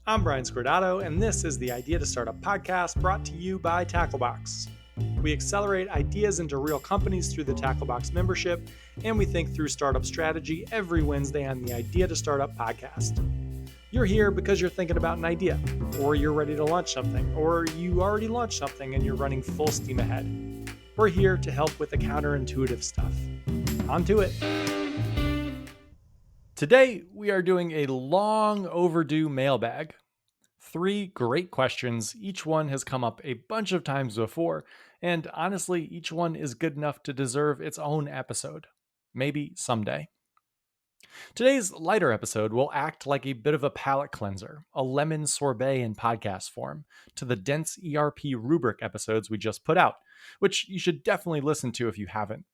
I'm Brian Scordato, and this is the Idea to Startup podcast brought to you by Tacklebox. We accelerate ideas into real companies through the Tacklebox membership, and we think through startup strategy every Wednesday on the Idea to Startup podcast. You're here because you're thinking about an idea, or you're ready to launch something, or you already launched something and you're running full steam ahead. We're here to help with the counterintuitive stuff. On to it. Today, we are doing a long overdue mailbag. 3 great questions. Each one has come up a bunch of times before, and honestly, each one is good enough to deserve its own episode. Maybe someday. Today's lighter episode will act like a bit of a palate cleanser, a lemon sorbet in podcast form, to the dense ERP rubric episodes we just put out, which you should definitely listen to if you haven't.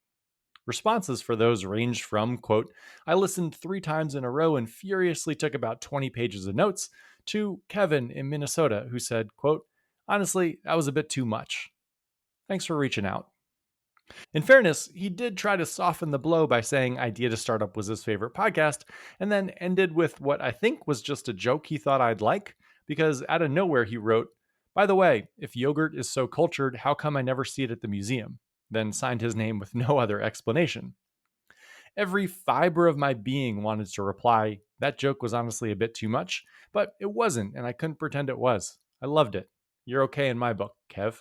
Responses for those ranged from, quote, I listened 3 times in a row and furiously took about 20 pages of notes, to Kevin in Minnesota, who said, quote, honestly, that was a bit too much. Thanks for reaching out. In fairness, he did try to soften the blow by saying Idea to Startup was his favorite podcast, and then ended with what I think was just a joke he thought I'd like, because out of nowhere he wrote, by the way, if yogurt is so cultured, how come I never see it at the museum? Then signed his name with no other explanation. Every fiber of my being wanted to reply, that joke was honestly a bit too much, but it wasn't, and I couldn't pretend it was. I loved it. You're okay in my book, Kev.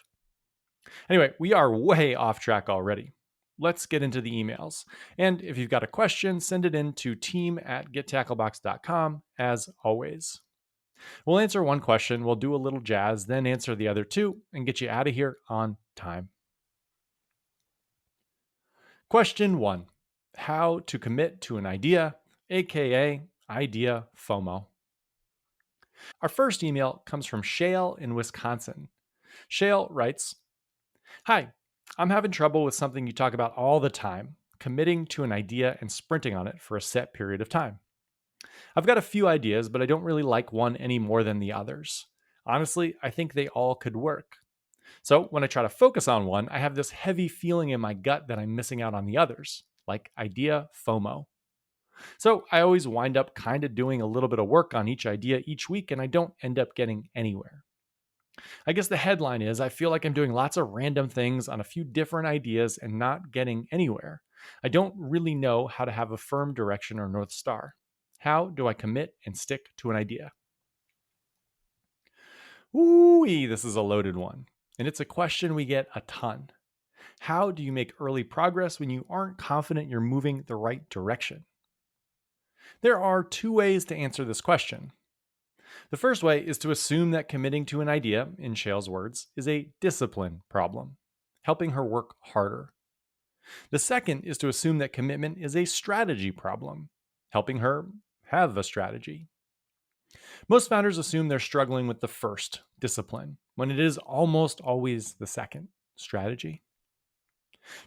Anyway, we are way off track already. Let's get into the emails. And if you've got a question, send it in to team@gettacklebox.com as always. We'll answer one question, we'll do a little jazz, then answer the other 2, and get you out of here on time. Question 1. How to commit to an idea, aka idea FOMO. Our first email comes from Shale in Wisconsin. Shale writes, Hi, I'm having trouble with something you talk about all the time, committing to an idea and sprinting on it for a set period of time. I've got a few ideas, but I don't really like one any more than the others. Honestly, I think they all could work. So when I try to focus on one, I have this heavy feeling in my gut that I'm missing out on the others, like idea FOMO. So I always wind up kind of doing a little bit of work on each idea each week, and I don't end up getting anywhere. I guess the headline is I feel like I'm doing lots of random things on a few different ideas and not getting anywhere. I don't really know how to have a firm direction or North Star. How do I commit and stick to an idea? Ooh, this is a loaded one. And it's a question we get a ton. How do you make early progress when you aren't confident you're moving the right direction? There are 2 ways to answer this question. The first way is to assume that committing to an idea, in Shale's words, is a discipline problem, helping her work harder. The second is to assume that commitment is a strategy problem, helping her have a strategy. Most founders assume they're struggling with the first, discipline, when it is almost always the second, strategy.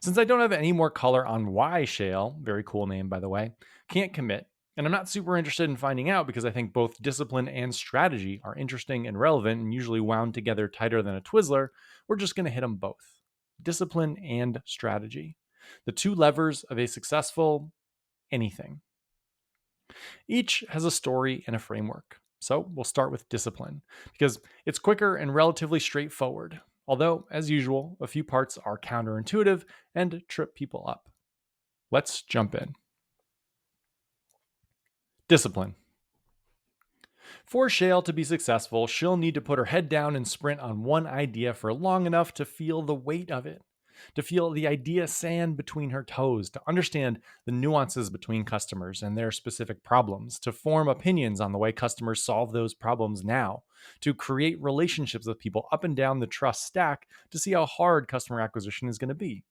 Since I don't have any more color on why Shale, very cool name by the way, can't commit, and I'm not super interested in finding out because I think both discipline and strategy are interesting and relevant and usually wound together tighter than a Twizzler, we're just going to hit them both. Discipline and strategy. The 2 levers of a successful anything. Each has a story and a framework. So we'll start with discipline because it's quicker and relatively straightforward. Although, as usual, a few parts are counterintuitive and trip people up. Let's jump in. Discipline. For Shale to be successful, she'll need to put her head down and sprint on one idea for long enough to feel the weight of it, to feel the idea sand between her toes, to understand the nuances between customers and their specific problems, to form opinions on the way customers solve those problems now, to create relationships with people up and down the trust stack to see how hard customer acquisition is going to be,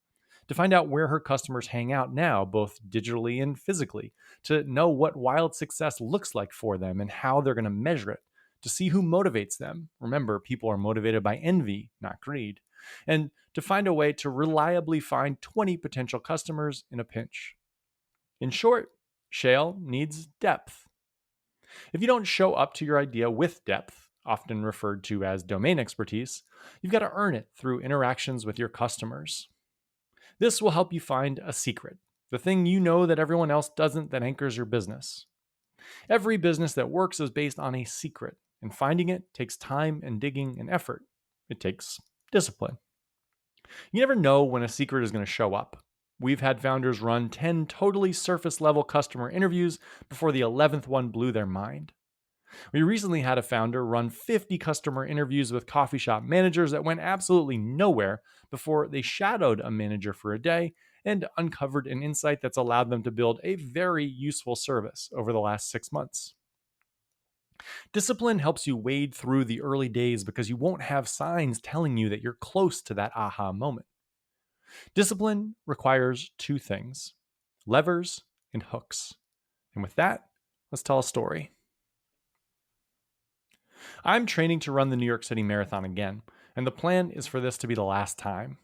to find out where her customers hang out now, both digitally and physically, to know what wild success looks like for them and how they're going to measure it, to see who motivates them. Remember, people are motivated by envy, not greed. And to find a way to reliably find 20 potential customers in a pinch. In short, Shale needs depth. If you don't show up to your idea with depth, often referred to as domain expertise, you've got to earn it through interactions with your customers. This will help you find a secret, the thing you know that everyone else doesn't that anchors your business. Every business that works is based on a secret, and finding it takes time and digging and effort. It takes discipline. You never know when a secret is going to show up. We've had founders run 10 totally surface level customer interviews before the 11th one blew their mind. We recently had a founder run 50 customer interviews with coffee shop managers that went absolutely nowhere before they shadowed a manager for a day and uncovered an insight that's allowed them to build a very useful service over the last 6 months. Discipline helps you wade through the early days because you won't have signs telling you that you're close to that aha moment. Discipline requires two things: levers and hooks. And with that, let's tell a story. I'm training to run the New York City Marathon again, and the plan is for this to be the last time.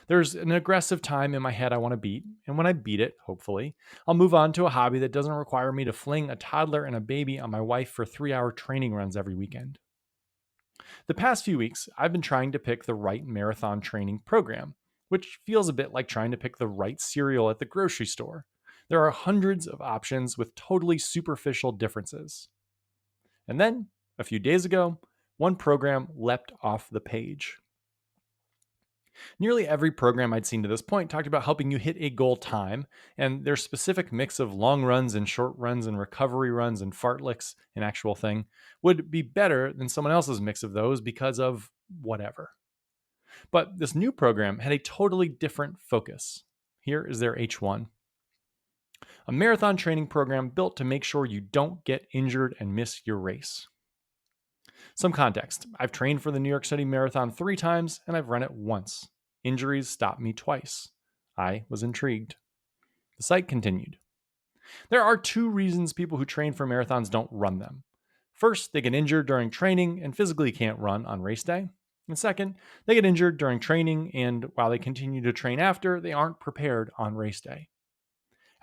There's an aggressive time in my head I want to beat, and when I beat it, hopefully, I'll move on to a hobby that doesn't require me to fling a toddler and a baby on my wife for 3-hour training runs every weekend. The past few weeks, I've been trying to pick the right marathon training program, which feels a bit like trying to pick the right cereal at the grocery store. There are hundreds of options with totally superficial differences. And then, a few days ago, one program leapt off the page. Nearly every program I'd seen to this point talked about helping you hit a goal time, and their specific mix of long runs and short runs and recovery runs and fartleks, an actual thing, would be better than someone else's mix of those because of whatever. But this new program had a totally different focus. Here is their H1. A marathon training program built to make sure you don't get injured and miss your race. Some context: I've trained for the New York City Marathon 3 times and I've run it once. Injuries stopped me twice. I was intrigued. The site continued. There are 2 reasons people who train for marathons don't run them. First, they get injured during training and physically can't run on race day. And second, they get injured during training and while they continue to train after, they aren't prepared on race day.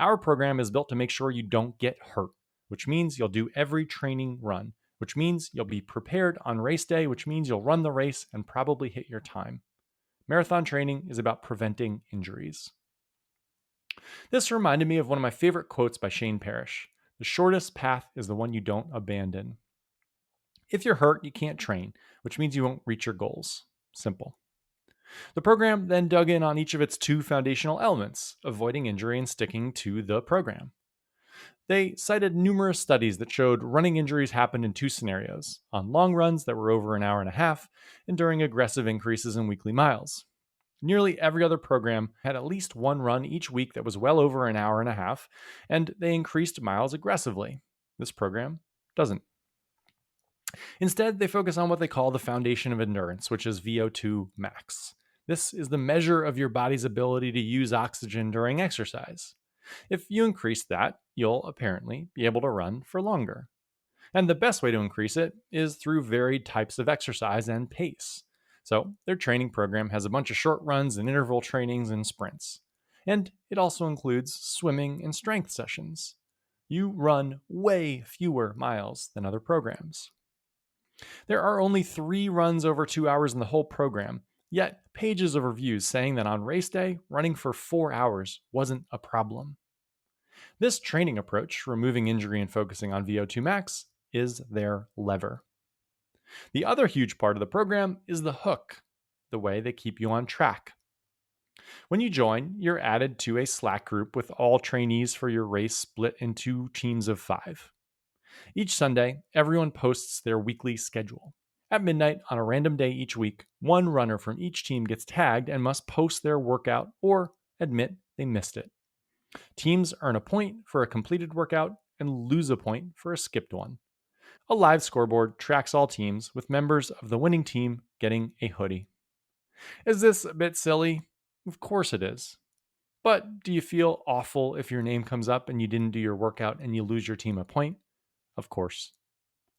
Our program is built to make sure you don't get hurt, which means you'll do every training run, which means you'll be prepared on race day, which means you'll run the race and probably hit your time. Marathon training is about preventing injuries. This reminded me of one of my favorite quotes by Shane Parrish: "The shortest path is the one you don't abandon." If you're hurt, you can't train, which means you won't reach your goals. Simple. The program then dug in on each of its 2 foundational elements: avoiding injury and sticking to the program. They cited numerous studies that showed running injuries happened in 2 scenarios: on long runs that were over an hour and a half, and during aggressive increases in weekly miles. Nearly every other program had at least one run each week that was well over an hour and a half, and they increased miles aggressively. This program doesn't. Instead, they focus on what they call the foundation of endurance, which is VO2 max. This is the measure of your body's ability to use oxygen during exercise. If you increase that, you'll apparently be able to run for longer. And the best way to increase it is through varied types of exercise and pace. So their training program has a bunch of short runs and interval trainings and sprints. And it also includes swimming and strength sessions. You run way fewer miles than other programs. There are only 3 runs over 2 hours in the whole program, yet pages of reviews saying that on race day, running for 4 hours wasn't a problem. This training approach, removing injury and focusing on VO2 max, is their lever. The other huge part of the program is the hook, the way they keep you on track. When you join, you're added to a Slack group with all trainees for your race split into teams of 5. Each Sunday, everyone posts their weekly schedule. At midnight on a random day each week, one runner from each team gets tagged and must post their workout or admit they missed it. Teams earn a point for a completed workout and lose a point for a skipped one. A live scoreboard tracks all teams, with members of the winning team getting a hoodie. Is this a bit silly? Of course it is. But do you feel awful if your name comes up and you didn't do your workout and you lose your team a point? Of course.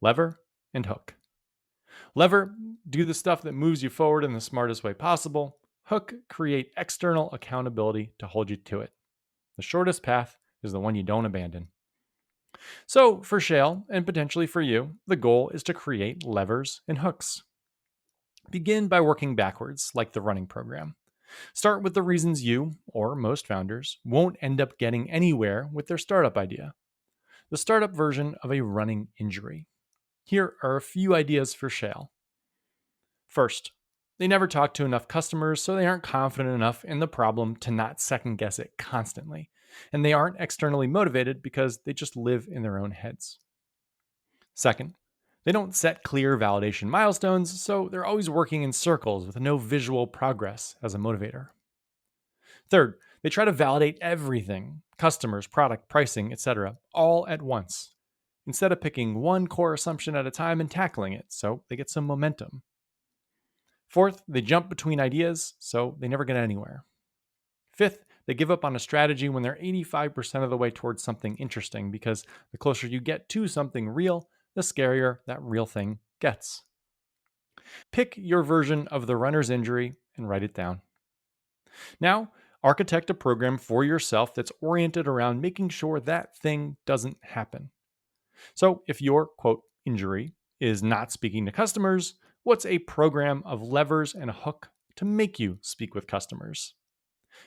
Lever and hook. Lever, do the stuff that moves you forward in the smartest way possible. Hook, create external accountability to hold you to it. The shortest path is the one you don't abandon. So, for Shale, and potentially for you, the goal is to create levers and hooks. Begin by working backwards, like the running program. Start with the reasons you, or most founders, won't end up getting anywhere with their startup idea. The startup version of a running injury. Here are a few ideas for shale. First, they never talk to enough customers, so they aren't confident enough in the problem to not second guess it constantly. And they aren't externally motivated because they just live in their own heads. Second, they don't set clear validation milestones, so they're always working in circles with no visual progress as a motivator. Third, they try to validate everything customers, product, pricing, etc., all at once, instead of picking one core assumption at a time and tackling it, so they get some momentum. Fourth, they jump between ideas, so they never get anywhere. Fifth, they give up on a strategy when they're 85% of the way towards something interesting because the closer you get to something real, the scarier that real thing gets. Pick your version of the runner's injury and write it down. Now, architect a program for yourself that's oriented around making sure that thing doesn't happen. So, if your quote injury is not speaking to customers, what's a program of levers and a hook to make you speak with customers?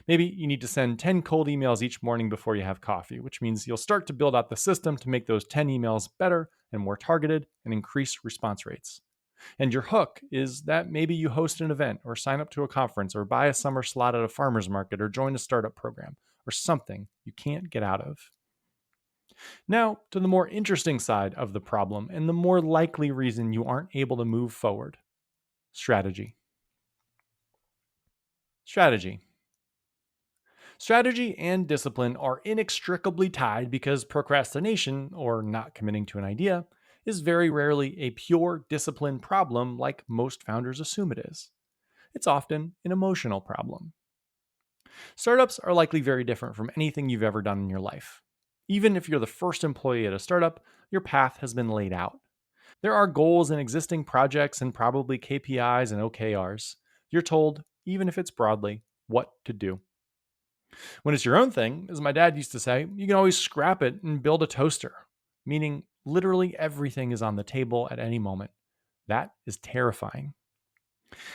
Maybe you need to send 10 cold emails each morning before you have coffee, which means you'll start to build out the system to make those 10 emails better and more targeted and increase response rates. And your hook is that maybe you host an event or sign up to a conference or buy a summer slot at a farmer's market or join a startup program or something you can't get out of. Now, to the more interesting side of the problem and the more likely reason you aren't able to move forward: strategy. Strategy. Strategy and discipline are inextricably tied because procrastination, or not committing to an idea, is very rarely a pure discipline problem like most founders assume it is. It's often an emotional problem. Startups are likely very different from anything you've ever done in your life. Even if you're the first employee at a startup, your path has been laid out. There are goals in existing projects and probably KPIs and OKRs. You're told, even if it's broadly, what to do. When it's your own thing, as my dad used to say, you can always scrap it and build a toaster, meaning literally everything is on the table at any moment. That is terrifying.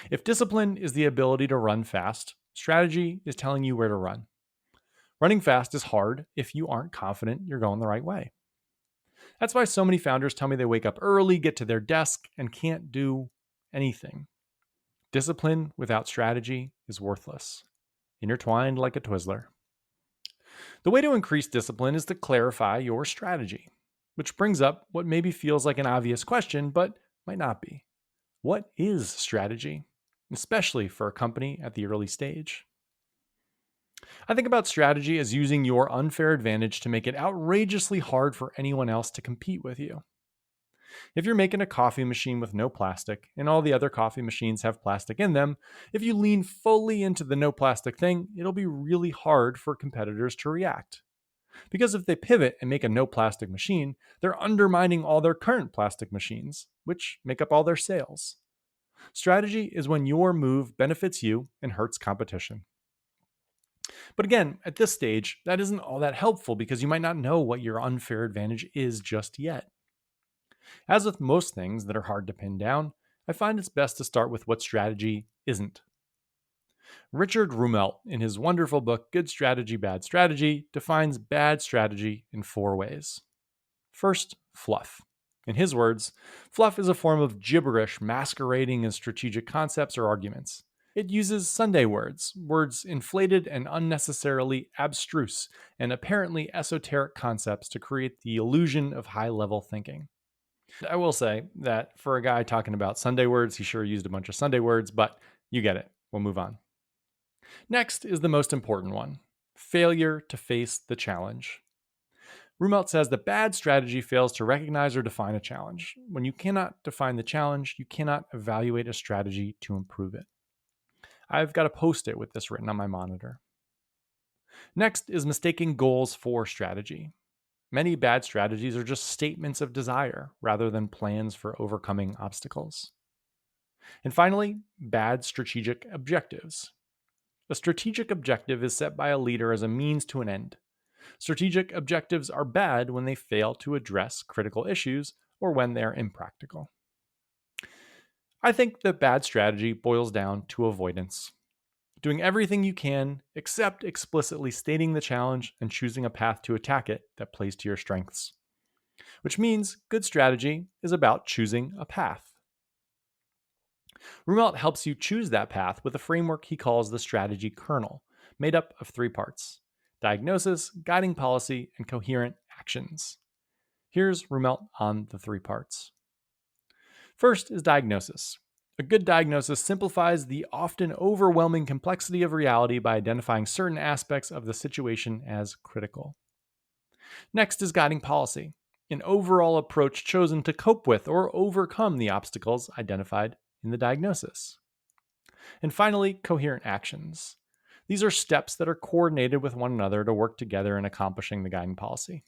If discipline is the ability to run fast, strategy is telling you where to run. Running fast is hard if you aren't confident you're going the right way. That's why so many founders tell me they wake up early, get to their desk, and can't do anything. Discipline without strategy is worthless, intertwined like a Twizzler. The way to increase discipline is to clarify your strategy, which brings up what maybe feels like an obvious question, but might not be. What is strategy, especially for a company at the early stage? I think about strategy as using your unfair advantage to make it outrageously hard for anyone else to compete with you. If you're making a coffee machine with no plastic and all the other coffee machines have plastic in them, if you lean fully into the no plastic thing, it'll be really hard for competitors to react. Because if they pivot and make a no plastic machine, they're undermining all their current plastic machines, which make up all their sales. Strategy is when your move benefits you and hurts competition. But again, at this stage, that isn't all that helpful because you might not know what your unfair advantage is just yet. As with most things that are hard to pin down, I find it's best to start with what strategy isn't. Richard Rumelt, in his wonderful book Good Strategy, Bad Strategy, defines bad strategy in 4 ways. First, fluff. In his words, fluff is a form of gibberish masquerading as strategic concepts or arguments. It uses Sunday words, words inflated and unnecessarily abstruse and apparently esoteric concepts to create the illusion of high-level thinking. I will say that for a guy talking about Sunday words, he sure used a bunch of Sunday words, but you get it. We'll move on. Next is the most important one: failure to face the challenge. Rumelt says that bad strategy fails to recognize or define a challenge. When you cannot define the challenge, you cannot evaluate a strategy to improve it. I've got a post-it with this written on my monitor. Next is mistaking goals for strategy. Many bad strategies are just statements of desire rather than plans for overcoming obstacles. And finally, bad strategic objectives. A strategic objective is set by a leader as a means to an end. Strategic objectives are bad when they fail to address critical issues or when they are impractical. I think that bad strategy boils down to avoidance. Doing everything you can except explicitly stating the challenge and choosing a path to attack it that plays to your strengths. which means good strategy is about choosing a path. Rumelt helps you choose that path with a framework he calls the strategy kernel, made up of three parts: diagnosis, guiding policy, and coherent actions. Here's Rumelt on the three parts. First is diagnosis. A good diagnosis simplifies the often overwhelming complexity of reality by identifying certain aspects of the situation as critical. Next is guiding policy, an overall approach chosen to cope with or overcome the obstacles identified in the diagnosis. And finally, coherent actions. These are steps that are coordinated with one another to work together in accomplishing the guiding policy.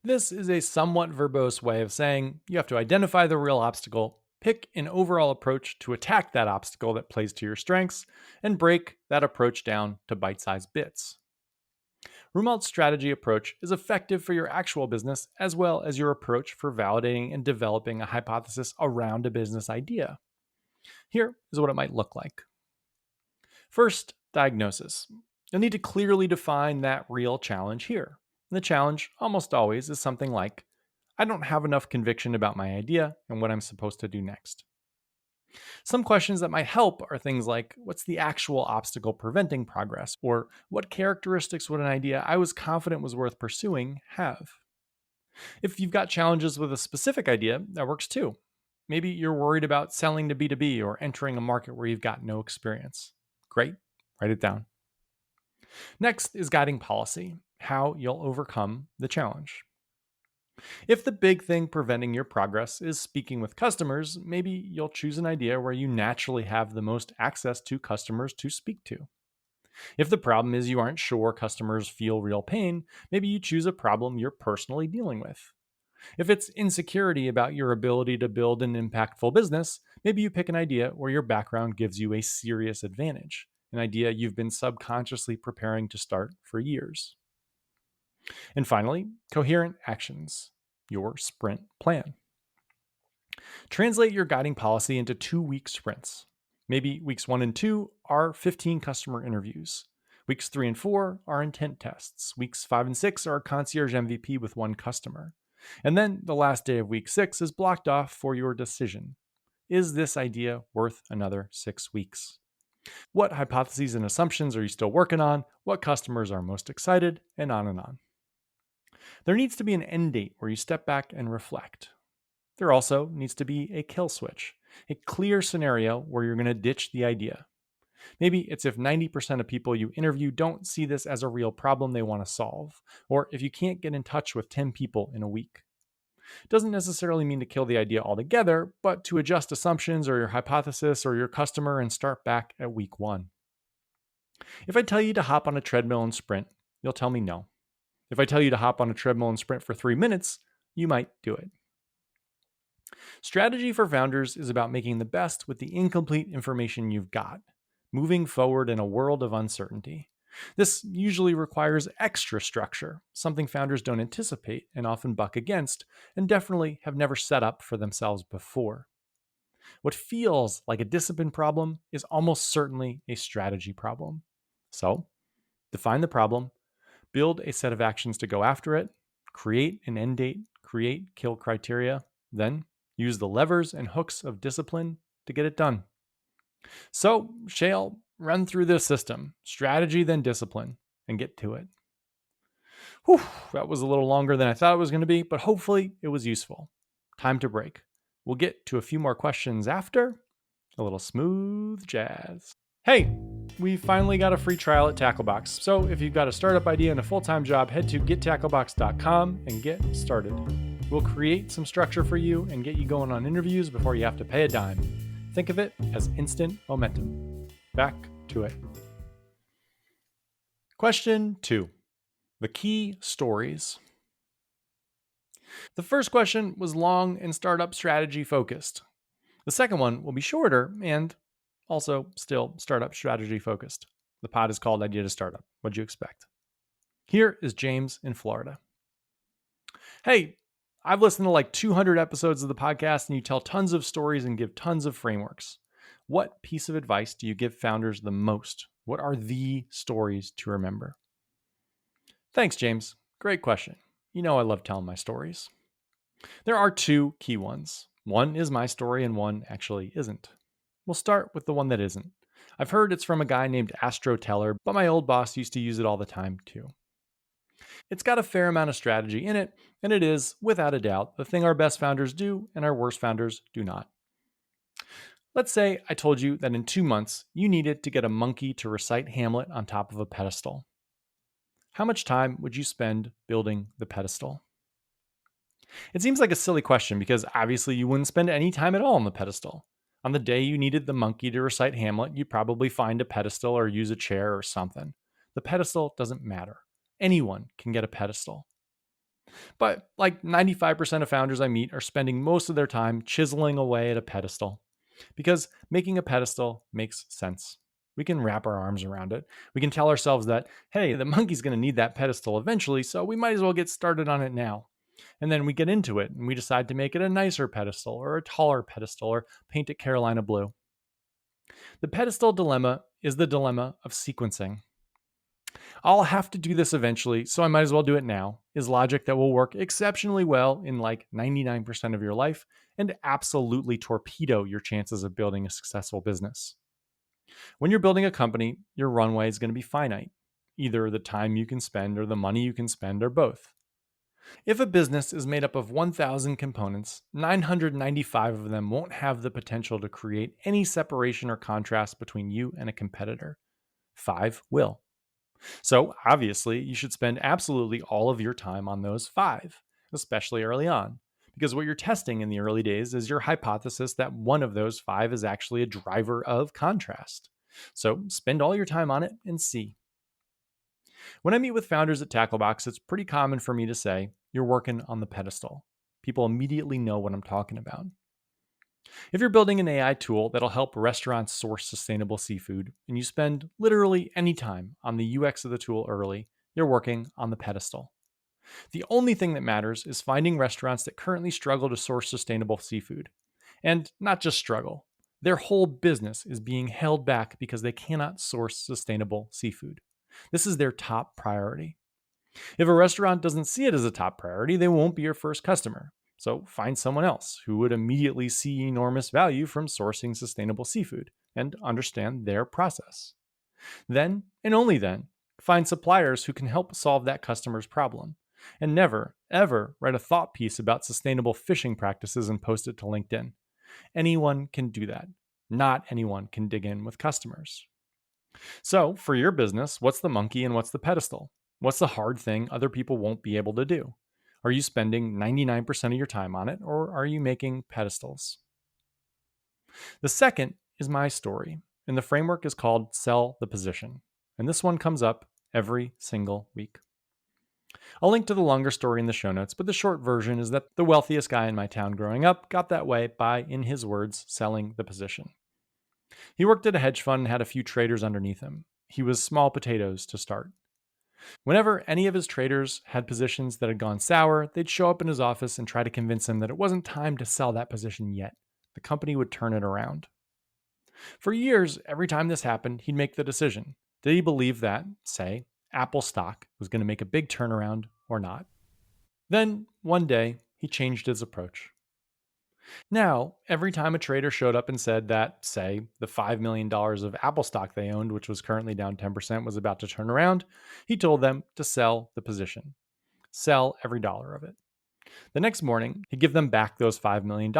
This is a somewhat verbose way of saying you have to identify the real obstacle, pick an overall approach to attack that obstacle that plays to your strengths, and break that approach down to bite-sized bits. Rumelt's strategy approach is effective for your actual business as well as your approach for validating and developing a hypothesis around a business idea. Here is what it might look like. First, diagnosis. You'll need to clearly define that real challenge here. And the challenge, almost always, is something like, I don't have enough conviction about my idea and what I'm supposed to do next. Some questions that might help are things like, what's the actual obstacle preventing progress? Or what characteristics would an idea I was confident was worth pursuing have? If you've got challenges with a specific idea, that works too. Maybe you're worried about selling to B2B or entering a market where you've got no experience. Great, write it down. Next is guiding policy, how you'll overcome the challenge. If the big thing preventing your progress is speaking with customers, maybe you'll choose an idea where you naturally have the most access to customers to speak to. If the problem is you aren't sure customers feel real pain, maybe you choose a problem you're personally dealing with. If it's insecurity about your ability to build an impactful business, maybe you pick an idea where your background gives you a serious advantage, an idea you've been subconsciously preparing to start for years. And finally, coherent actions, your sprint plan. Translate your guiding policy into 2-week sprints. Maybe weeks 1 and 2 are 15 customer interviews. Weeks 3 and 4 are intent tests. Weeks 5 and 6 are a concierge MVP with one customer. And then the last day of week 6 is blocked off for your decision. Is this idea worth another 6 weeks? What hypotheses and assumptions are you still working on? What customers are most excited? And on and on. There needs to be an end date where you step back and reflect. There also needs to be a kill switch, a clear scenario where you're going to ditch the idea. Maybe it's if 90% of people you interview don't see this as a real problem they want to solve, or if you can't get in touch with 10 people in a week. It doesn't necessarily mean to kill the idea altogether, but to adjust assumptions or your hypothesis or your customer and start back at week 1. If I tell you to hop on a treadmill and sprint, you'll tell me no. If I tell you to hop on a treadmill and sprint for 3 minutes, you might do it. Strategy for founders is about making the best with the incomplete information you've got, moving forward in a world of uncertainty. This usually requires extra structure, something founders don't anticipate and often buck against, and definitely have never set up for themselves before. What feels like a discipline problem is almost certainly a strategy problem. So, define the problem, build a set of actions to go after it, create an end date, create kill criteria, then use the levers and hooks of discipline to get it done. So, Shale, run through this system, strategy then discipline, and get to it. Whew, that was a little longer than I thought it was going to be, but hopefully it was useful. Time to break. We'll get to a few more questions after a little smooth jazz. Hey, we finally got a free trial at Tacklebox. So if you've got a startup idea and a full-time job, head to gettacklebox.com and get started. We'll create some structure for you and get you going on interviews before you have to pay a dime. Think of it as instant momentum. Back to it. Question 2. The key stories. The first question was long and startup strategy focused. The second one will be shorter and also still startup strategy focused. The pod is called Idea to Startup. What'd you expect? Here is James in Florida. Hey, I've listened to like 200 episodes of the podcast and you tell tons of stories and give tons of frameworks. What piece of advice do you give founders the most? What are the stories to remember? Thanks, James. Great question. You know I love telling my stories. There are two key ones. One is my story, and one actually isn't. We'll start with the one that isn't. I've heard it's from a guy named Astro Teller, but my old boss used to use it all the time too. It's got a fair amount of strategy in it, and it is, without a doubt, the thing our best founders do and our worst founders do not. Let's say I told you that in 2 months you needed to get a monkey to recite Hamlet on top of a pedestal. How much time would you spend building the pedestal? It seems like a silly question because obviously you wouldn't spend any time at all on the pedestal. On the day you needed the monkey to recite Hamlet, you'd probably find a pedestal or use a chair or something. The pedestal doesn't matter. Anyone can get a pedestal. But like 95% of founders I meet are spending most of their time chiseling away at a pedestal because making a pedestal makes sense. We can wrap our arms around it. We can tell ourselves that, hey, the monkey's going to need that pedestal eventually, so we might as well get started on it now. And then we get into it and we decide to make it a nicer pedestal or a taller pedestal or paint it Carolina blue. The pedestal dilemma is the dilemma of sequencing. I'll have to do this eventually, so I might as well do it now, is logic that will work exceptionally well in like 99% of your life and absolutely torpedo your chances of building a successful business. When you're building a company, your runway is going to be finite. Either the time you can spend or the money you can spend or both. If a business is made up of 1,000 components, 995 of them won't have the potential to create any separation or contrast between you and a competitor. 5 will. So, obviously, you should spend absolutely all of your time on those 5, especially early on, because what you're testing in the early days is your hypothesis that one of those 5 is actually a driver of contrast. So, spend all your time on it and see. When I meet with founders at Tacklebox, it's pretty common for me to say, you're working on the pedestal. People immediately know what I'm talking about. If you're building an AI tool that'll help restaurants source sustainable seafood, and you spend literally any time on the UX of the tool early, you're working on the pedestal. The only thing that matters is finding restaurants that currently struggle to source sustainable seafood. And not just struggle, their whole business is being held back because they cannot source sustainable seafood. This is their top priority. If a restaurant doesn't see it as a top priority, they won't be your first customer. So find someone else who would immediately see enormous value from sourcing sustainable seafood and understand their process. Then, and only then, find suppliers who can help solve that customer's problem. And never, ever write a thought piece about sustainable fishing practices and post it to LinkedIn. Anyone can do that. Not anyone can dig in with customers. So, for your business, what's the monkey and what's the pedestal? What's the hard thing other people won't be able to do? Are you spending 99% of your time on it, or are you making pedestals? The second is my story, and the framework is called Sell the Position. And this one comes up every single week. I'll link to the longer story in the show notes, but the short version is that the wealthiest guy in my town growing up got that way by, in his words, selling the position. He worked at a hedge fund and had a few traders underneath him. He was small potatoes to start. Whenever any of his traders had positions that had gone sour, they'd show up in his office and try to convince him that it wasn't time to sell that position yet. The company would turn it around. For years, every time this happened, he'd make the decision. Did he believe that, say, Apple stock was going to make a big turnaround or not? Then, one day, he changed his approach. Now, every time a trader showed up and said that, say, the $5 million of Apple stock they owned, which was currently down 10%, was about to turn around, he told them to sell the position. Sell every dollar of it. The next morning, he'd give them back those $5 million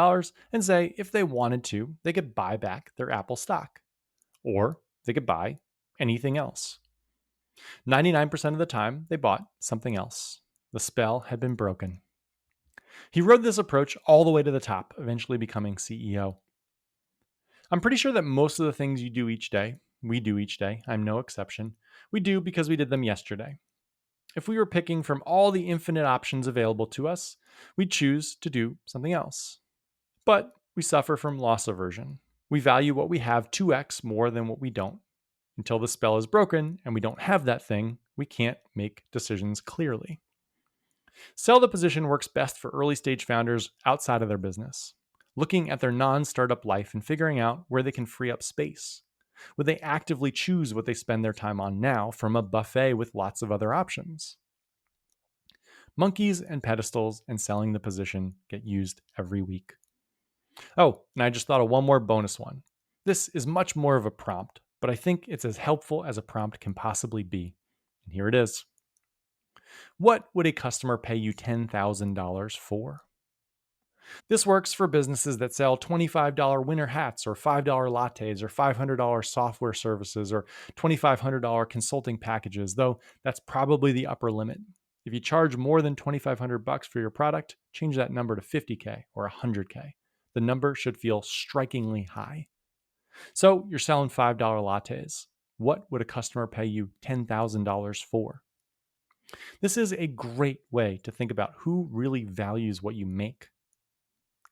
and say if they wanted to, they could buy back their Apple stock. Or they could buy anything else. 99% of the time, they bought something else. The spell had been broken. He rode this approach all the way to the top, eventually becoming CEO. I'm pretty sure that most of the things you do each day, we do each day, I'm no exception, we do because we did them yesterday. If we were picking from all the infinite options available to us, we'd choose to do something else. But we suffer from loss aversion. We value what we have 2x more than what we don't. Until the spell is broken and we don't have that thing, we can't make decisions clearly. Sell the position works best for early stage founders outside of their business, looking at their non-startup life and figuring out where they can free up space. Would they actively choose what they spend their time on now from a buffet with lots of other options? Monkeys and pedestals and selling the position get used every week. Oh, and I just thought of one more bonus one. This is much more of a prompt, but I think it's as helpful as a prompt can possibly be. And here it is. What would a customer pay you $10,000 for? This works for businesses that sell $25 winter hats or $5 lattes or $500 software services or $2,500 consulting packages, though that's probably the upper limit. If you charge more than $2,500 for your product, change that number to $50K or $100K. The number should feel strikingly high. So you're selling $5 lattes. What would a customer pay you $10,000 for? This is a great way to think about who really values what you make.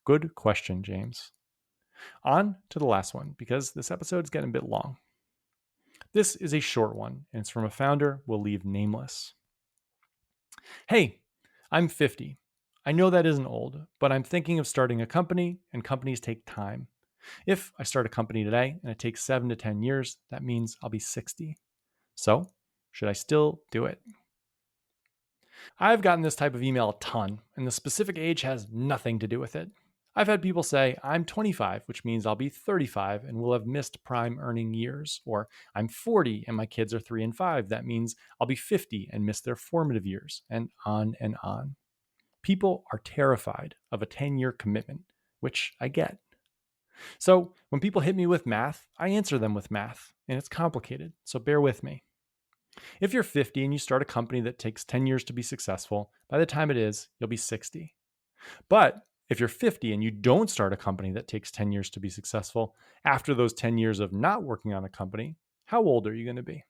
Good question, James. On to the last one, because this episode's getting a bit long. This is a short one, and it's from a founder we'll leave nameless. Hey, I'm 50. I know that isn't old, but I'm thinking of starting a company, and companies take time. If I start a company today and it takes 7 to 10 years, that means I'll be 60. So, should I still do it? I've gotten this type of email a ton, and the specific age has nothing to do with it. I've had people say, I'm 25, which means I'll be 35 and will have missed prime earning years. Or I'm 40 and my kids are 3 and 5. That means I'll be 50 and miss their formative years, and on and on. People are terrified of a 10-year commitment, which I get. So when people hit me with math, I answer them with math, and it's complicated, so bear with me. If you're 50 and you start a company that takes 10 years to be successful, by the time it is, you'll be 60. But if you're 50 and you don't start a company that takes 10 years to be successful, after those 10 years of not working on a company, how old are you going to be?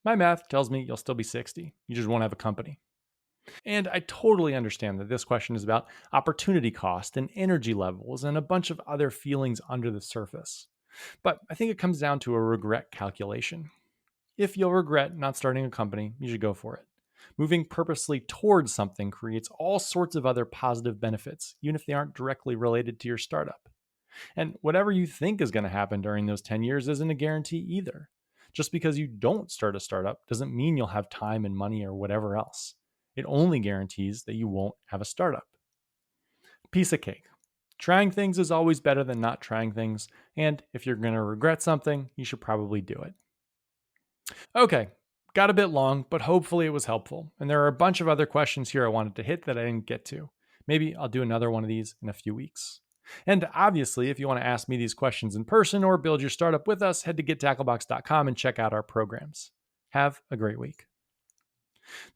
My math tells me you'll still be 60. You just won't have a company. And I totally understand that this question is about opportunity cost and energy levels and a bunch of other feelings under the surface. But I think it comes down to a regret calculation. If you'll regret not starting a company, you should go for it. Moving purposely towards something creates all sorts of other positive benefits, even if they aren't directly related to your startup. And whatever you think is going to happen during those 10 years isn't a guarantee either. Just because you don't start a startup doesn't mean you'll have time and money or whatever else. It only guarantees that you won't have a startup. Piece of cake. Trying things is always better than not trying things, and if you're going to regret something, you should probably do it. Okay, got a bit long, but hopefully it was helpful. And there are a bunch of other questions here I wanted to hit that I didn't get to. Maybe I'll do another one of these in a few weeks. And obviously, if you want to ask me these questions in person or build your startup with us, head to gettacklebox.com and check out our programs. Have a great week.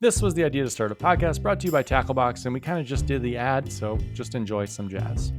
This was the Idea to Start a Podcast brought to you by Tacklebox, and we kind of just did the ad, so just enjoy some jazz.